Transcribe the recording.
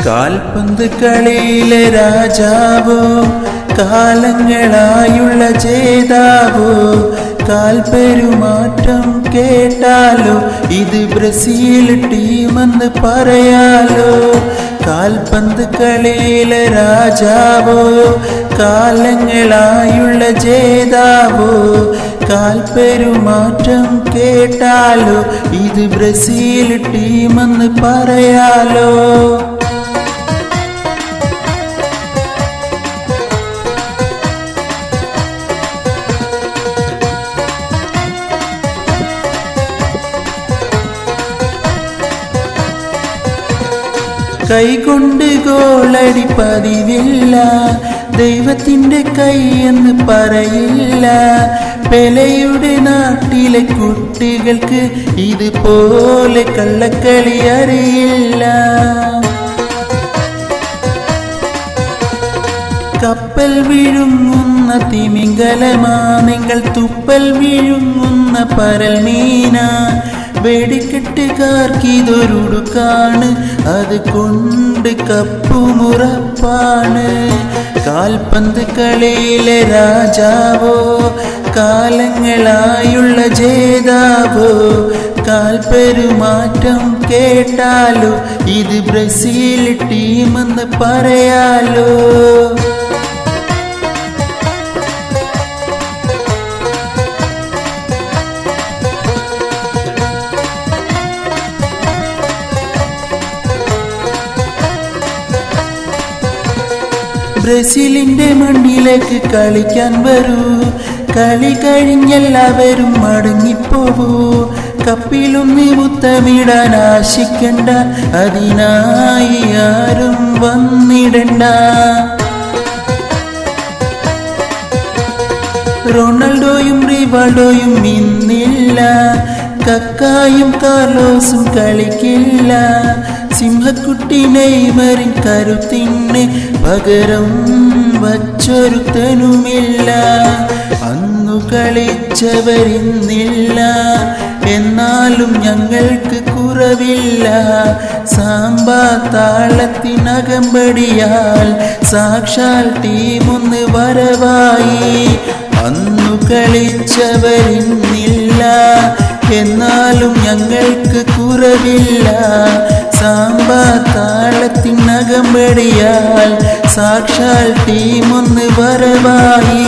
കാൽപന്ത് കളിയിലെ രാജാവോ, കാലങ്ങളായുള്ള ജേതാവോ, കാൽപെരുമാറ്റം കേട്ടാലോ ഇത് ബ്രസീൽ ടീമെന്ന് പറയാലോ. കാൽപന്ത് കളിയിലെ രാജാവോ, കാലങ്ങളായുള്ള ജേതാവോ, കാൽപെരുമാറ്റം കേട്ടാലോ ഇത് ബ്രസീൽ ടീമെന്ന് പറയാലോ. കൈകൊണ്ട് ഗോളടി പതിവില്ല, ദൈവത്തിൻ്റെ കൈ എന്ന് പറയില്ല. പെലയുടെ നാട്ടിലെ കുട്ടികൾക്ക് ഇതുപോലെ കള്ളക്കളി അറിയില്ല. കപ്പൽ വിഴുങ്ങുന്ന തിമിംഗലമാ നിങ്ങൾ, തുപ്പൽ വിഴുങ്ങുന്ന പരൽ മീന. വെടിക്കെട്ടുകാർക്കിതൊരുടുക്കാണ്, അത് കൊണ്ട് കപ്പുമുറപ്പാണ്. കാൽപന്ത് കളിയിലെ രാജാവോ, കാലങ്ങളായുള്ള ജേതാവോ, കാൽപെരുമാറ്റം കേട്ടാലോ ഇത് ബ്രസീൽ ടീമെന്ന് പറയാലോ. ബ്രസീലിന്റെ മണ്ണിലേക്ക് കളിക്കാൻ വരൂ, കളി കഴിഞ്ഞെല്ലാവരും മടങ്ങിപ്പോവൂ. കപ്പിലൊന്ന് മുത്തമിടാൻ ആശിക്കണ്ട, അതിനായി ആരും വന്നിടണ്ട. റൊണാൾഡോയും റിവാൾഡോയും ഇന്നില്ല, കക്കായും കാർലോസും കളിക്കില്ല. സിംഹക്കുട്ടി നെയ്മറിൻ കരുത്തിന് പകരം വച്ചൊരുത്തനുമില്ല. അന്നു കളിച്ചവരിന്നില്ല, എന്നാലും ഞങ്ങൾക്ക് കുറവില്ല. സാമ്പാ താളത്തിനകമ്പടിയാൽ സാക്ഷാൽ ടീമൊന്ന് വരവായി. അന്നു കളിച്ചവരിന്നില്ല, എന്നാലും ഞങ്ങൾക്ക് കുറവില്ല. സാമ്പാ താളത്തിനകമ്പടിയാൽ സാക്ഷാൽ ടീമൊന്ന് വരവായി.